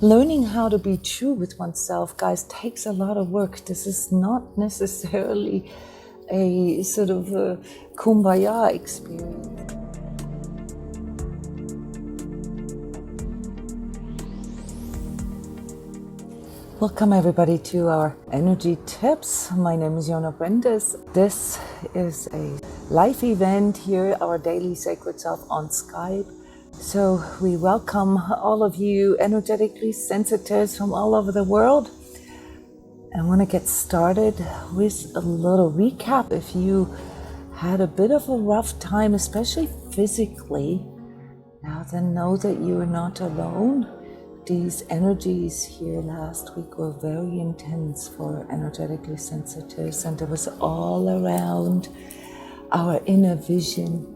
Learning how to be true with oneself, guys, takes a lot of work. This is not necessarily a sort of a kumbaya experience. Welcome everybody to our energy tips. My name is Jona Bryndis. This is a live event here, our daily sacred self on Skype. So we welcome all of you energetically sensitives from all over the world. I want to get started with a little recap. If you had a bit of a rough time, especially physically, now then know that you are not alone. These energies here last week were very intense for energetically sensitives, and it was all around our inner vision,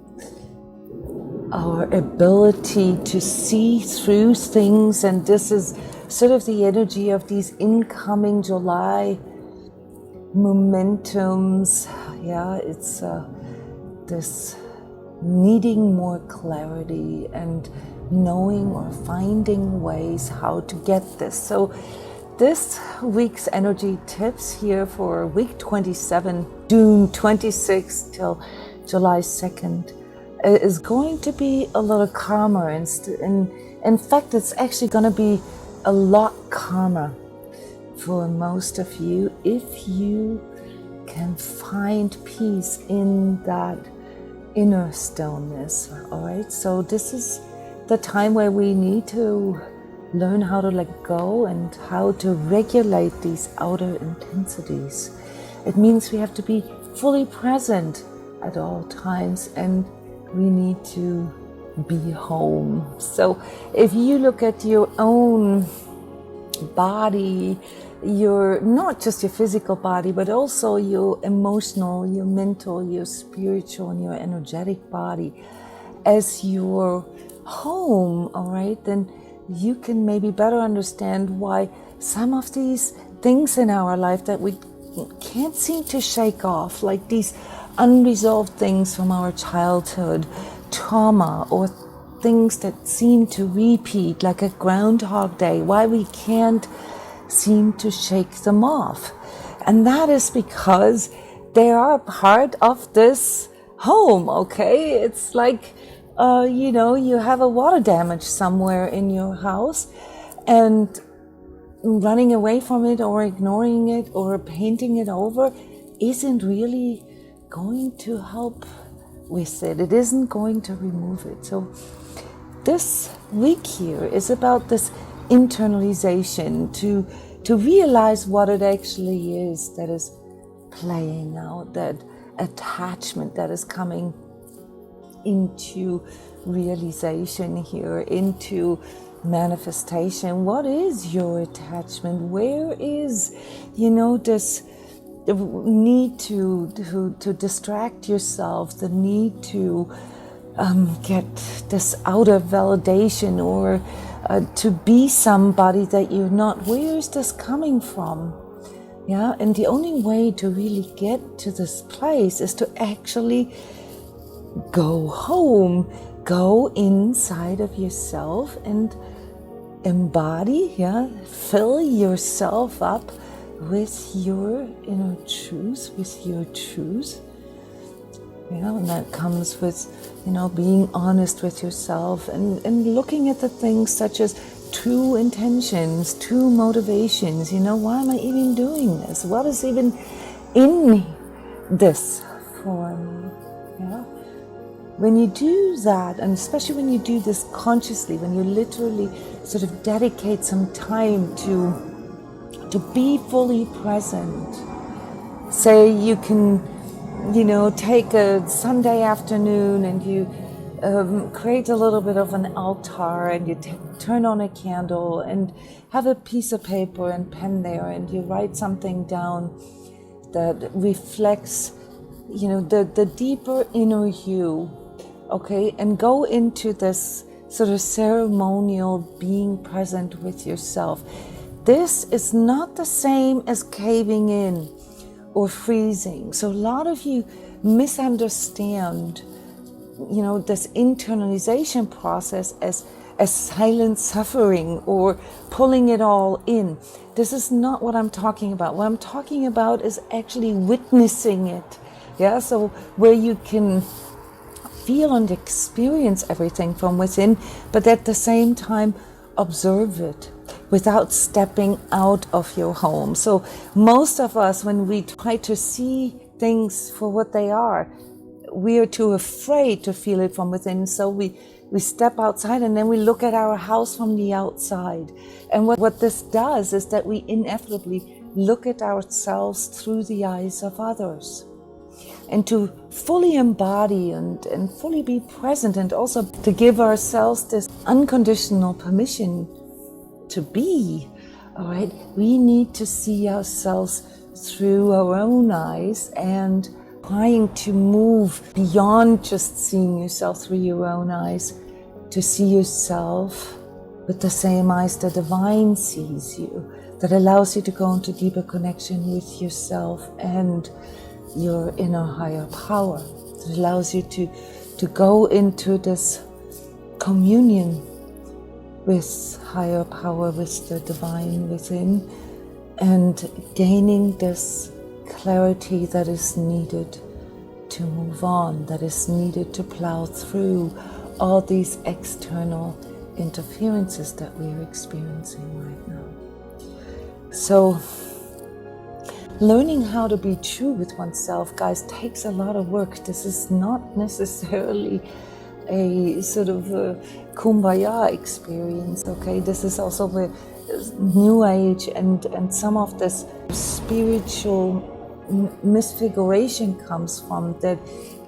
our ability to see through things. And this is sort of the energy of these incoming July momentums. Yeah, it's this needing more clarity and knowing or finding ways how to get this. So this week's energy tips here for week 27, June 26th till July 2nd, is going to be a little calmer. And in fact, it's actually going to be a lot calmer for most of you if you can find peace in that inner stillness. All right, so this is the time where we need to learn how to let go and how to regulate these outer intensities. It means we have to be fully present at all times, and we need to be home. So if you look at your own body, your not just your physical body, but also your emotional, your mental, your spiritual, and your energetic body as your home, all right, then you can maybe better understand why some of these things in our life that we can't seem to shake off, like these unresolved things from our childhood, trauma, or things that seem to repeat like a Groundhog Day, why we can't seem to shake them off. And that is because they are part of this home, okay? It's like you have a water damage somewhere in your house, and running away from it or ignoring it or painting it over isn't really going to help with it. It isn't going to remove it. So this week here is about this internalization, to realize what it actually is that is playing out, that attachment that is coming into realization here, into manifestation. What is your attachment? Where is, this need to distract yourself, the need to get this outer validation, or to be somebody that you're not? Where is this coming from? Yeah, and the only way to really get to this place is to actually go home, go inside of yourself and embody, fill yourself up with your inner truth, with your truth. And that comes with, being honest with yourself and looking at the things such as true intentions, true motivations. Why am I even doing this? What is even in this for me? When you do that, and especially when you do this consciously, when you literally sort of dedicate some time to be fully present, say you can, take a Sunday afternoon and you create a little bit of an altar, and you turn on a candle and have a piece of paper and pen there, and you write something down that reflects, the deeper inner you. Okay, and go into this sort of ceremonial being present with yourself. This is not the same as caving in or freezing. So a lot of you misunderstand, this internalization process as as silent suffering or pulling it all in. This is not what I'm talking about. What I'm talking about is actually witnessing it. Yeah, so where you can feel and experience everything from within, but at the same time observe it without stepping out of your home. So most of us, when we try to see things for what they are, we are too afraid to feel it from within. So we step outside and then we look at our house from the outside. And what this does is that we inevitably look at ourselves through the eyes of others. And to fully embody and fully be present, and also to give ourselves this unconditional permission to be, all right, we need to see ourselves through our own eyes and trying to move beyond just seeing yourself through your own eyes, to see yourself with the same eyes the divine sees you, that allows you to go into deeper connection with yourself and your inner higher power. It allows you to go into this communion with higher power, with the divine within, and gaining this clarity that is needed to move on, that is needed to plow through all these external interferences that we are experiencing right now. So learning how to be true with oneself, guys, takes a lot of work. This is not necessarily a sort of a kumbaya experience, okay? This is also where New Age and some of this spiritual misfiguration comes from, that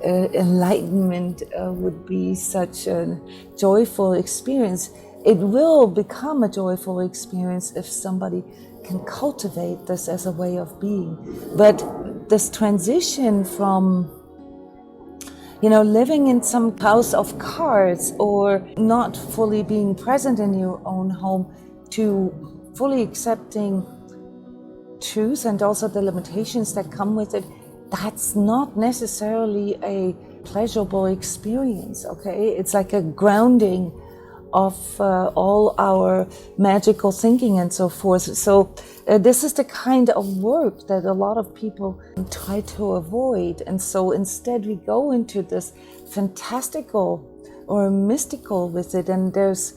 enlightenment would be such a joyful experience. It will become a joyful experience if somebody can cultivate this as a way of being. But this transition from, living in some house of cards or not fully being present in your own home, to fully accepting truth and also the limitations that come with it, that's not necessarily a pleasurable experience, okay? It's like a grounding of all our magical thinking and so forth. So this is the kind of work that a lot of people try to avoid. And so instead we go into this fantastical or mystical with it. And there's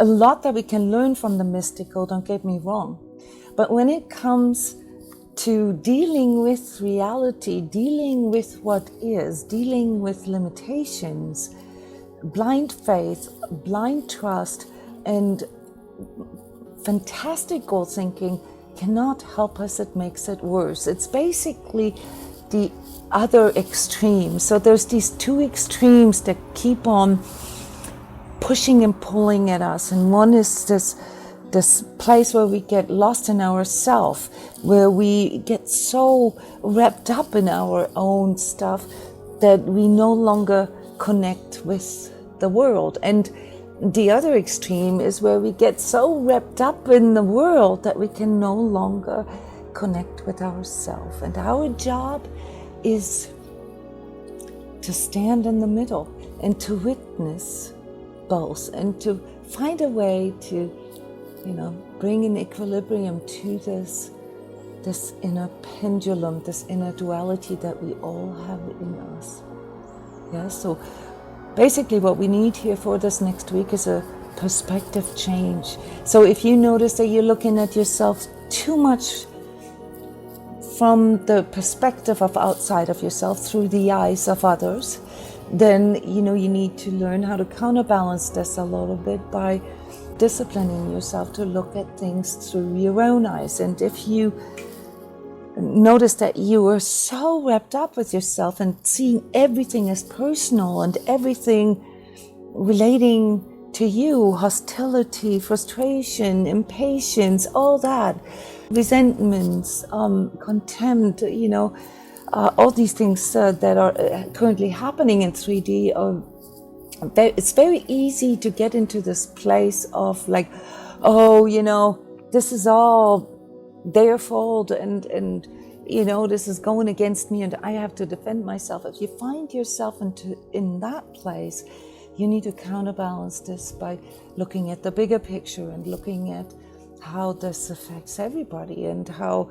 a lot that we can learn from the mystical, don't get me wrong. But when it comes to dealing with reality, dealing with what is, dealing with limitations, blind faith, blind trust, and fantastical thinking cannot help us. It makes it worse. It's basically the other extreme. So there's these two extremes that keep on pushing and pulling at us. And one is this place where we get lost in ourself, where we get so wrapped up in our own stuff that we no longer connect with the world. And the other extreme is where we get so wrapped up in the world that we can no longer connect with ourselves. And our job is to stand in the middle and to witness both, and to find a way to bring an equilibrium to this inner pendulum, this inner duality that we all have in us. Yeah, so basically what we need here for this next week is a perspective change. So if you notice that you're looking at yourself too much from the perspective of outside of yourself, through the eyes of others, then you need to learn how to counterbalance this a little bit by disciplining yourself to look at things through your own eyes. And if you notice that you are so wrapped up with yourself and seeing everything as personal and everything relating to you, hostility, frustration, impatience, all that, resentments, contempt, all these things that are currently happening in 3D, it's very easy to get into this place of like, this is all their fault and this is going against me and I have to defend myself. If you find yourself in that place, you need to counterbalance this by looking at the bigger picture and looking at how this affects everybody, and how,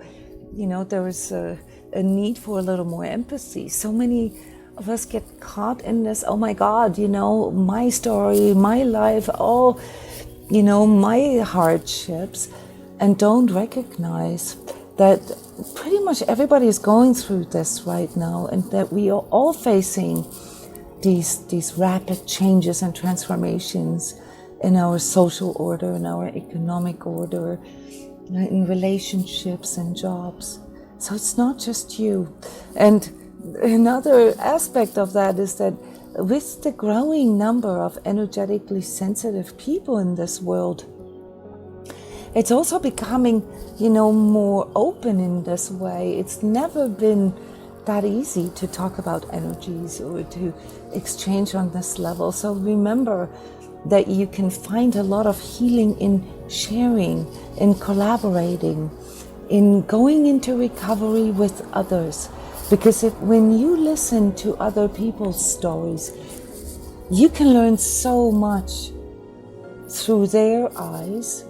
there is a need for a little more empathy. So many of us get caught in this, oh my God, my story, my life, my hardships, and don't recognize that pretty much everybody is going through this right now, and that we are all facing these rapid changes and transformations in our social order, in our economic order, in relationships and jobs. So it's not just you. And another aspect of that is that with the growing number of energetically sensitive people in this world, it's also becoming, more open in this way. It's never been that easy to talk about energies or to exchange on this level. So remember that you can find a lot of healing in sharing, in collaborating, in going into recovery with others. Because when you listen to other people's stories, you can learn so much through their eyes,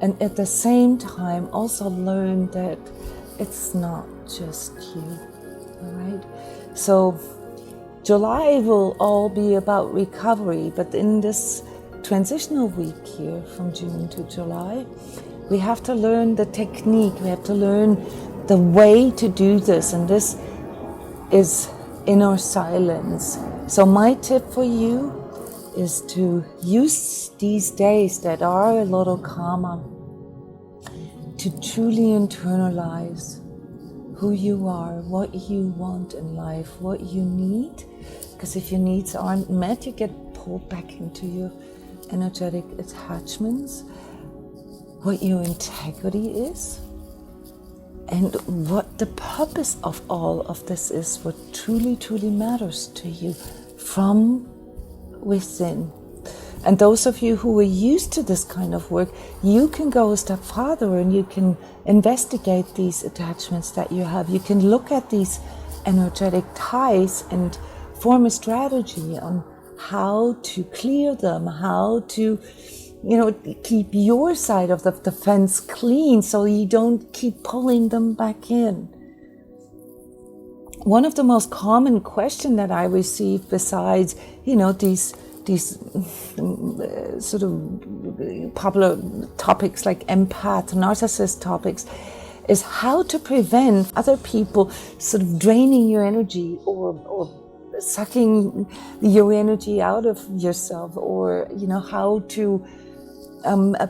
and at the same time also learn that it's not just you, all right? So July will all be about recovery, but in this transitional week here from June to July, we have to learn the technique, we have to learn the way to do this, and this is inner silence. So my tip for you is to use these days that are a little calmer to truly internalize who you are, what you want in life, what you need. Because if your needs aren't met, you get pulled back into your energetic attachments, what your integrity is, and what the purpose of all of this is, what truly, truly matters to you from within. And those of you who are used to this kind of work, you can go a step farther and you can investigate these attachments that you have. You can look at these energetic ties and form a strategy on how to clear them, how to, keep your side of the fence clean so you don't keep pulling them back in. One of the most common questions that I receive, besides, these sort of popular topics like empath, narcissist topics, is how to prevent other people sort of draining your energy or sucking your energy out of yourself, or how to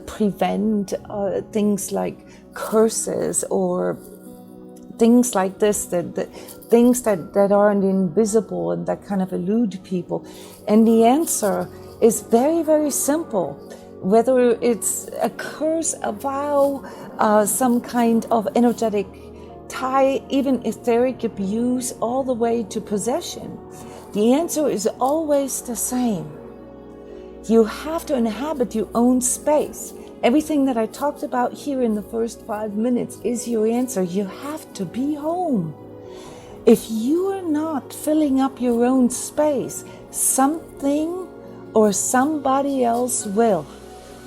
prevent things like curses or things like this, things that aren't invisible and that kind of elude people. And the answer is very, very simple. Whether it's a curse, a vow, some kind of energetic tie, even etheric abuse, all the way to possession, the answer is always the same. You have to inhabit your own space. Everything that I talked about here in the first 5 minutes is your answer. You have to be home. If you are not filling up your own space, something or somebody else will.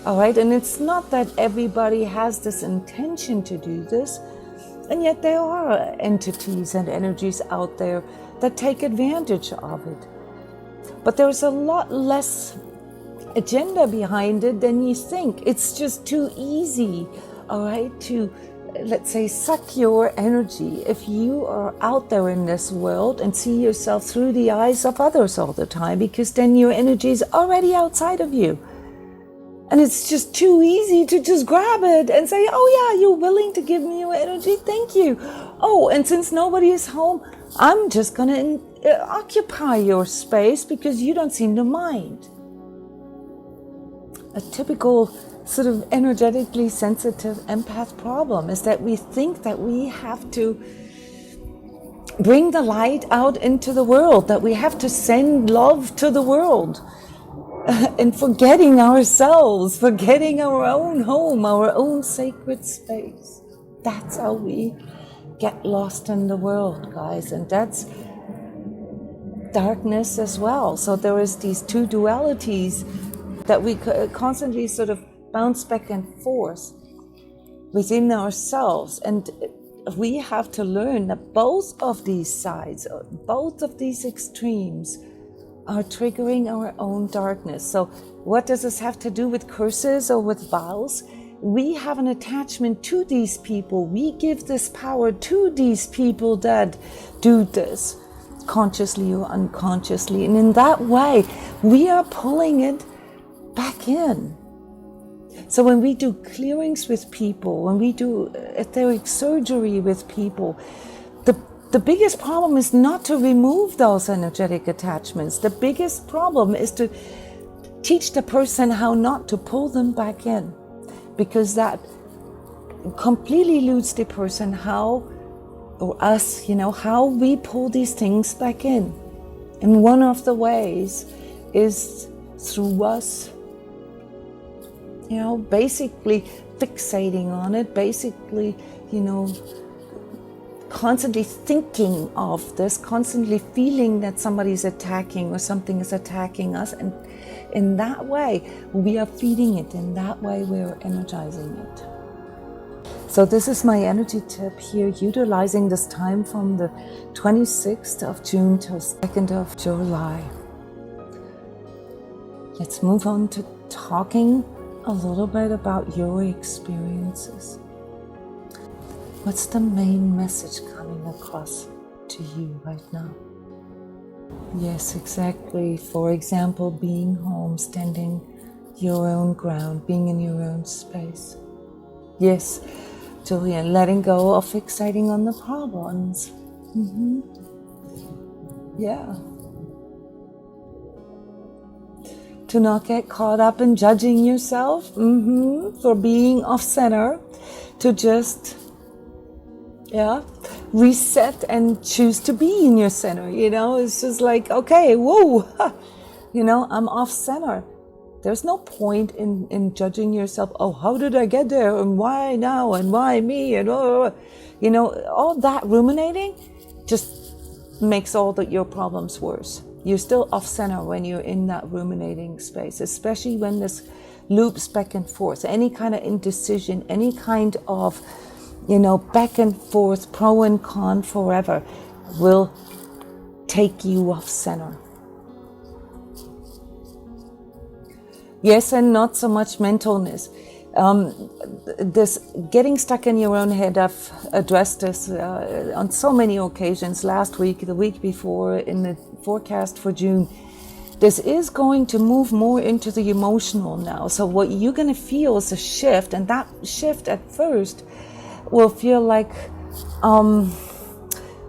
All right, and it's not that everybody has this intention to do this, and yet there are entities and energies out there that take advantage of it. But there's a lot less agenda behind it than you think. It's just too easy, all right, to, let's say, suck your energy if you are out there in this world and see yourself through the eyes of others all the time, because then your energy is already outside of you. And it's just too easy to just grab it and say, oh yeah, you're willing to give me your energy, thank you. Oh, and since nobody is home, I'm just going to occupy your space because you don't seem to mind. A typical sort of energetically sensitive empath problem is that we think that we have to bring the light out into the world, that we have to send love to the world. And forgetting ourselves, forgetting our own home, our own sacred space. That's how we get lost in the world, guys. And that's darkness as well. So there is these two dualities that we constantly sort of bounce back and forth within ourselves. And we have to learn that both of these sides, both of these extremes are triggering our own darkness. So what does this have to do with curses or with vows? We have an attachment to these people. We give this power to these people that do this consciously or unconsciously. And in that way, we are pulling it back in. So when we do clearings with people, when we do etheric surgery with people, the biggest problem is not to remove those energetic attachments. The biggest problem is to teach the person how not to pull them back in, because that completely eludes the person how, or us, how we pull these things back in. And one of the ways is through us, basically fixating on it, basically, constantly thinking of this, constantly feeling that somebody's attacking or something is attacking us. And in that way, we are feeding it. In that way, we're energizing it. So this is my energy tip here, utilizing this time from the 26th of June to 2nd of July. Let's move on to talking a little bit about your experiences. What's the main message coming across to you right now? Yes, exactly. For example, being home, standing your own ground, being in your own space. Yes, Julian, letting go of fixating on the problems. Yeah. To not get caught up in judging yourself for being off center, to just reset and choose to be in your center. It's just like, okay, whoa, I'm off center. There's no point in judging yourself. Oh, how did I get there? And why now? And why me? And all that ruminating just makes all your problems worse. You're still off center when you're in that ruminating space, especially when this loops back and forth. Any kind of indecision, any kind of, back and forth, pro and con forever will take you off center. Yes, and not so much mentalness. This getting stuck in your own head, I've addressed this on so many occasions last week, the week before, in the forecast for June. This is going to move more into the emotional now. So what you're going to feel is a shift, and that shift at first will feel like,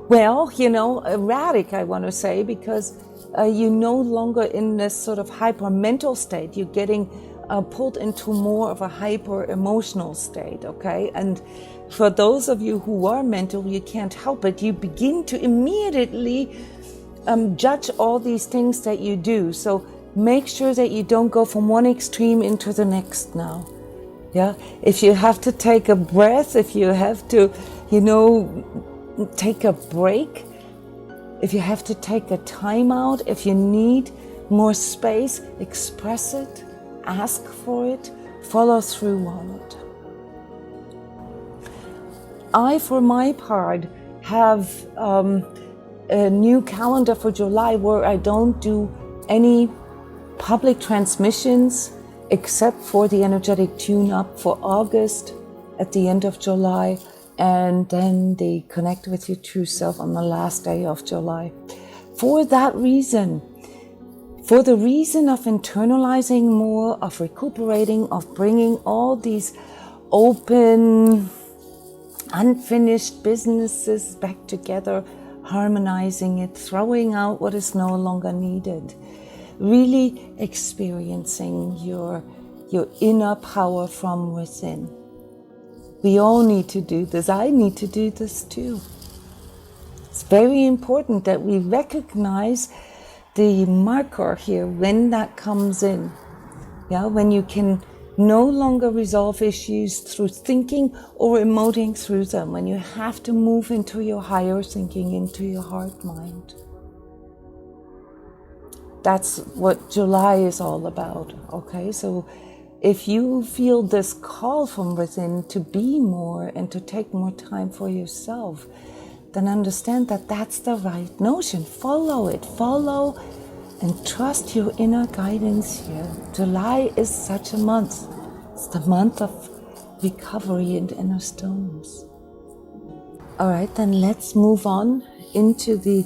erratic, I want to say, because you're no longer in this sort of hyper mental state. You're getting pulled into more of a hyper emotional state, okay? And for those of you who are mental, you can't help it. You begin to immediately judge all these things that you do. So make sure that you don't go from one extreme into the next now. Yeah, if you have to take a breath, if you have to, take a break, if you have to take a time out, if you need more space, express it, ask for it, follow through on it. I, for my part, have a new calendar for July where I don't do any public transmissions except for the energetic tune-up for August at the end of July, and then the Connect with Your True Self on the last day of July. For that reason, for the reason of internalizing more, of recuperating, of bringing all these open, unfinished businesses back together, harmonizing it, throwing out what is no longer needed, really experiencing your inner power from within. We all need to do this. I need to do this too. It's very important that we recognize the marker here when that comes in. Yeah, when you can no longer resolve issues through thinking or emoting through them, when you have to move into your higher thinking, into your heart mind. That's what July is all about, okay? So if you feel this call from within to be more and to take more time for yourself, then understand that that's the right notion. Follow it, follow and trust your inner guidance here. July is such a month. It's the month of recovery and inner stillness. All right, then let's move on into the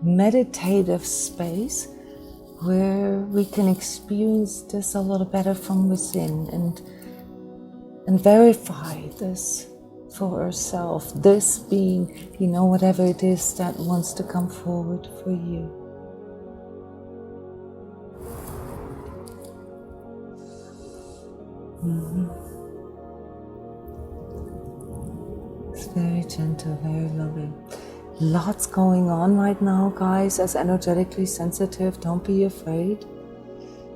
meditative space where we can experience this a little better from within and verify this for ourselves. This being, whatever it is that wants to come forward for you. It's very gentle, very loving. Lots going on right now, guys. As energetically sensitive, don't be afraid.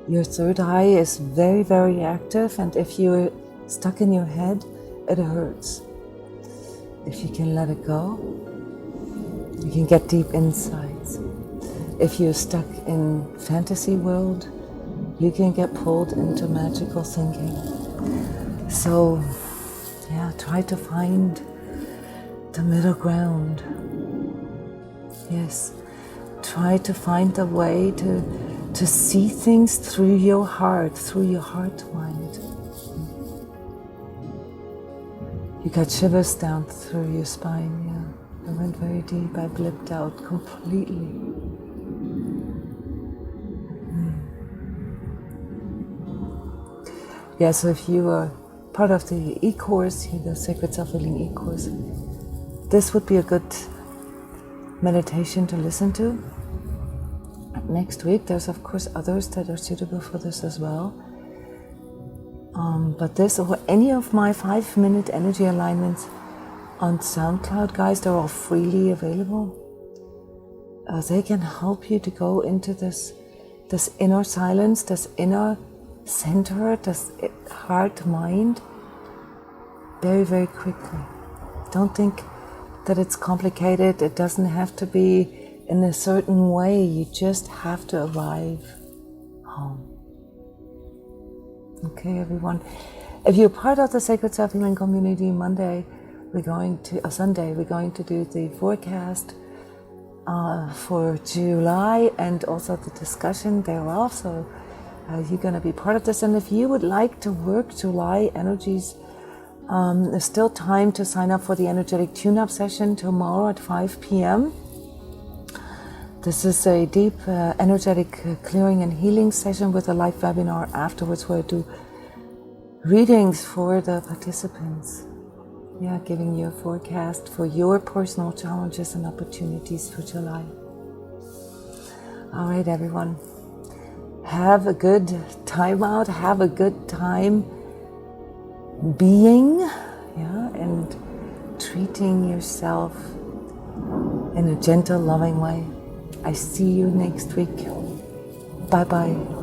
Your third eye is very, very active, and if you're stuck in your head, it hurts. If you can let it go, you can get deep insights. If you're stuck in fantasy world, you can get pulled into magical thinking. So, try to find the middle ground. Yes, try to find a way to see things through your heart mind. You got shivers down through your spine, yeah. I went very deep, I blipped out completely. Yeah, so if you are part of the e-course, the Sacred Self-Healing e-course, this would be a good meditation to listen to. Next week, there's of course others that are suitable for this as well. But this or any of my 5-minute energy alignments on SoundCloud, guys, they're all freely available. They can help you to go into this inner silence, this inner center, this heart mind very, very quickly. Don't think that it's complicated. It doesn't have to be in a certain way. You just have to arrive home. Okay, everyone. If you're part of the Sacred Self-Healing community, Sunday, we're going to do the forecast for July and also the discussion thereof. So you're going to be part of this. And if you would like to work July energies, there's still time to sign up for the energetic tune-up session tomorrow at 5 p.m. This is a deep energetic clearing and healing session with a live webinar afterwards where I do readings for the participants. Yeah, giving you a forecast for your personal challenges and opportunities for July. All right, everyone. Have a good time out. Have a good time being, and treating yourself in a gentle, loving way. I see you next week. Bye-bye.